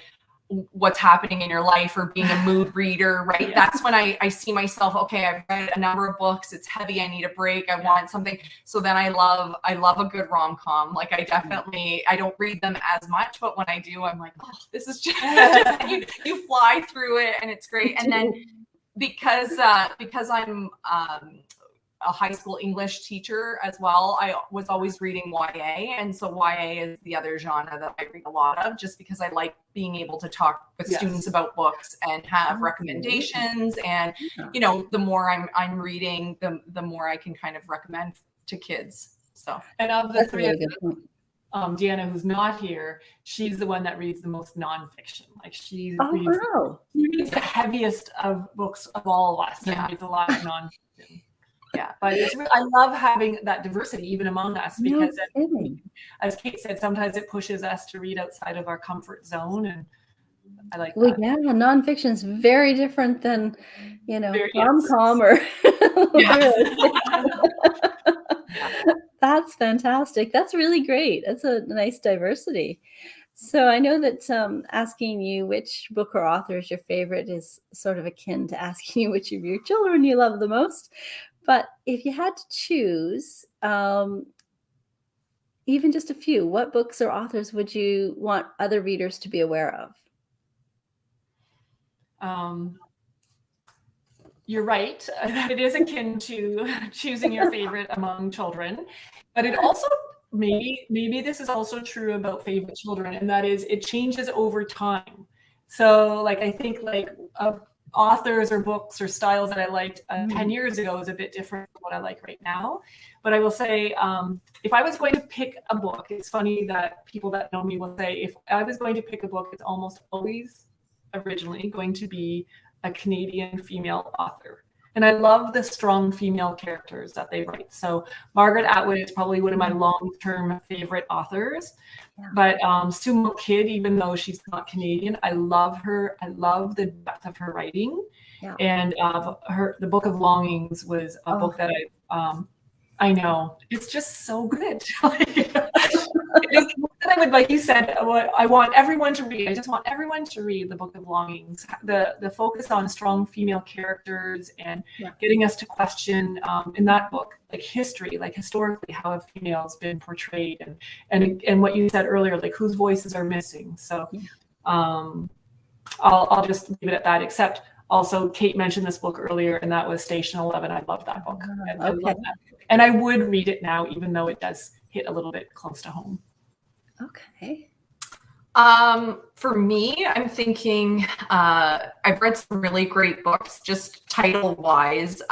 what's happening in your life or being a mood reader, right? Yeah. That's when I see myself, okay, I've read a number of books. It's heavy. I need a break. I want something. So then I love a good rom-com. Like I don't read them as much, but when I do, I'm like, oh, this is just, you fly through it and it's great. And then because I'm a high school English teacher as well, I was always reading YA. And so YA is the other genre that I read a lot of, just because I like being able to talk with students about books and have recommendations. And, the more I'm reading, the more I can kind of recommend to kids. So, and of the three of them, Deanna, who's not here, she's the one that reads the most nonfiction. Like she reads the heaviest of books of all of us. Yeah. And reads a lot of nonfiction. Yeah, but I love having that diversity even among us, because as Kate said, sometimes it pushes us to read outside of our comfort zone, and I like that. Yeah, nonfiction is very different than, rom-com or. That's fantastic. That's really great. That's a nice diversity. So I know that asking you which book or author is your favorite is sort of akin to asking you which of your children you love the most. But if you had to choose even just a few, what books or authors would you want other readers to be aware of? You're right. It is akin to choosing your favorite among children, but it also maybe this is also true about favorite children, and that is it changes over time. So like, I think like authors or books or styles that I liked 10 years ago is a bit different from what I like right now. But I will say, if I was going to pick a book, it's funny that people that know me will say, if I was going to pick a book, it's almost always originally going to be a Canadian female author. And I love the strong female characters that they write. So Margaret Atwood is probably one of my long-term favorite authors. Yeah. But Sue Monk Kidd, even though she's not Canadian, I love her. I love the depth of her writing. Yeah. And the Book of Longings was a book that I know, it's just so good. It's that I would, like you said, I want everyone to read. I just want everyone to read the Book of Longings. The focus on strong female characters and getting us to question in that book, like history, like historically, how have females been portrayed, and what you said earlier, like whose voices are missing. So I'll just leave it at that. Except also, Kate mentioned this book earlier, and that was Station 11. I love that book. I love that book. And I would read it now, even though it does hit a little bit close to home. Okay. For me, I'm thinking I've read some really great books, just title wise.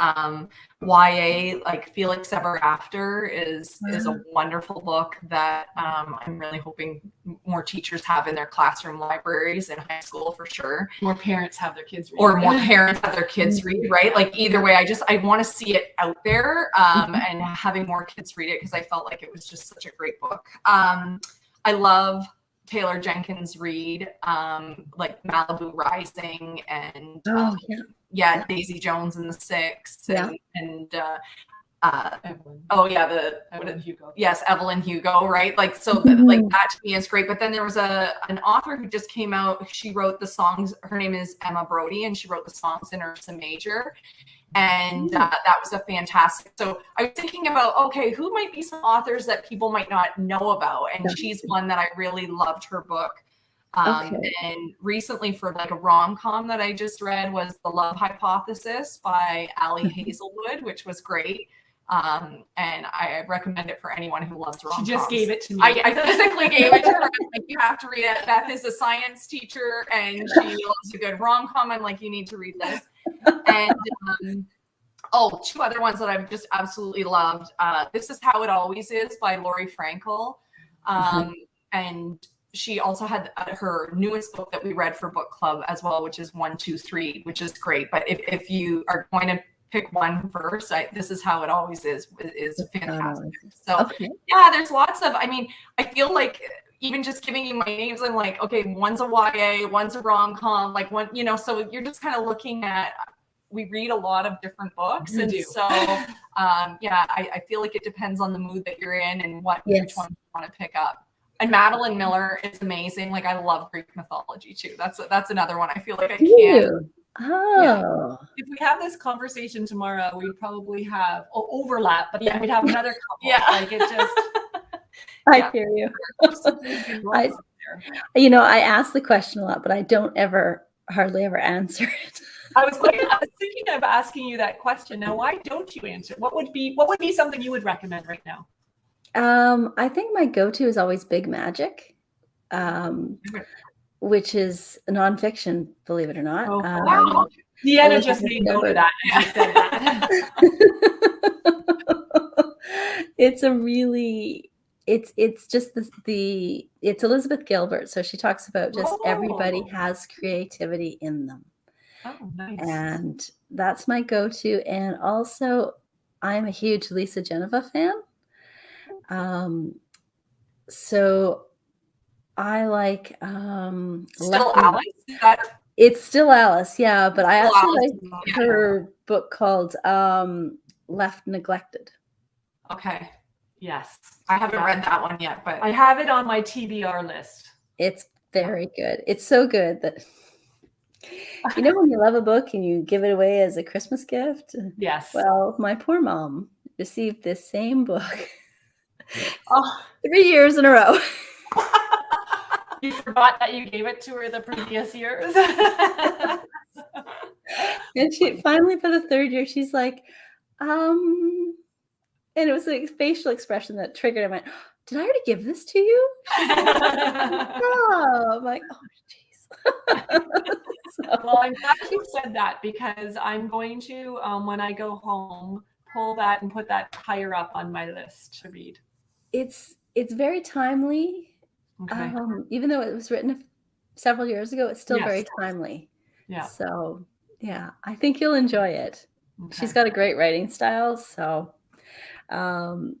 YA, like Felix Ever After is a wonderful book that I'm really hoping more teachers have in their classroom libraries in high school for sure. More parents have their kids read. Or more parents have their kids read, right? Like either way, I want to see it out there and having more kids read it because I felt like it was just such a great book. I love Taylor Jenkins Reid, like Malibu Rising and Daisy Jones and the Six and Evelyn Hugo. Yes, Evelyn Hugo, right? Like so like that to me is great. But then there was an author who just came out. She wrote the songs. Her name is Emma Brody, and she wrote the songs in Ursa Major. And that was a fantastic. So I was thinking about, okay, who might be some authors that people might not know about? And she's one that I really loved her book. And recently for like a rom-com that I just read was The Love Hypothesis by Ali Hazelwood, which was great. And I recommend it for anyone who loves rom-coms. She just gave it to me. I physically gave it to her. Like, you have to read it. Beth is a science teacher and she loves a good rom-com. I'm like, you need to read this. And two other ones that I've just absolutely loved. This Is How It Always Is by Lori Frankel. And she also had her newest book that we read for book club as well, which is 1, 2, 3, which is great. But if you are going to pick one first, This Is How It Always is fantastic. So there's lots of, I feel like even just giving you my names, I'm like, okay, one's a YA, one's a rom-com, like one, so you're just kind of looking at, we read a lot of different books. We and do. So, I feel like it depends on the mood that you're in and which one you want to pick up. And Madeline Miller is amazing. Like, I love Greek mythology too. That's another one. I feel like I can't. Oh. If we have this conversation tomorrow, we'd probably have overlap, but then we'd have another couple. Like it just. I hear you. I ask the question a lot, but I don't hardly ever answer it. I was thinking of asking you that question. Now, why don't you answer? What would be something you would recommend right now? I think my go-to is always Big Magic, which is nonfiction, believe it or not. Oh, wow. Deanna just made note of that. I said that. It's a really, it's just it's Elizabeth Gilbert. So she talks about just everybody has creativity in them. Oh, nice. And that's my go-to. And also, I'm a huge Lisa Geneva fan. So I like Still Alice? It's still Alice, yeah, but I actually like her book called Left Neglected. Okay. Yes. I haven't read that one yet, but I have it on my TBR list. It's very good. It's so good that when you love a book and you give it away as a Christmas gift. Yes. Well, my poor mom received this same book 3 years in a row. You forgot that you gave it to her the previous years. And she finally, for the third year, she's like, and it was a facial expression that triggered. I went, did I already give this to you? She's like, oh, I'm like, oh, jeez. Well, I'm glad you said that because I'm going to, when I go home, pull that and put that higher up on my list to read. It's very timely. Okay. Even though it was written several years ago, it's still Yes. very timely. Yeah. So yeah, I think you'll enjoy it. Okay. She's got a great writing style. So, so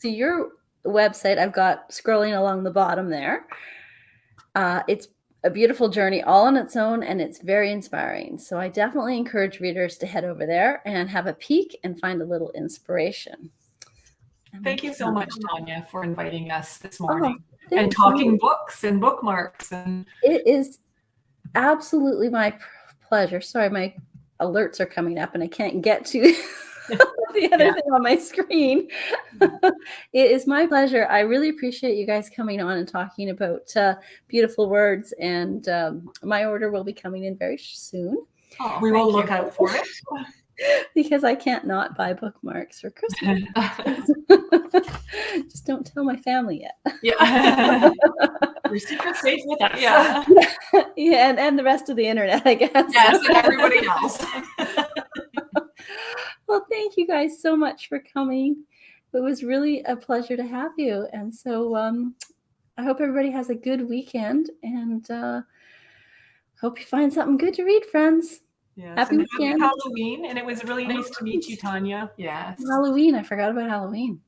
your website, I've got scrolling along the bottom there. It's a beautiful journey all on its own, and it's very inspiring. So I definitely encourage readers to head over there and have a peek and find a little inspiration. Thank you so much, Tanya, for inviting us this Oh, morning thank and talking you. books and bookmarks. And It is absolutely my pleasure. Sorry, my alerts are coming up and I can't get to the other thing on my screen. It is my pleasure. I really appreciate you guys coming on and talking about beautiful words. And my order will be coming in very soon. Oh, we will look out for it. Because I can't not buy bookmarks for Christmas. Just don't tell my family yet. Yeah. Your secret's safe with us. Yeah. Yeah, and the rest of the internet, I guess. Yes, and everybody else. Well, thank you guys so much for coming. It was really a pleasure to have you. And so I hope everybody has a good weekend, and hope you find something good to read, friends. Yes, Happy and weekend. happy Halloween. And it was really nice to meet you, Tanya. Yes. Halloween. I forgot about Halloween.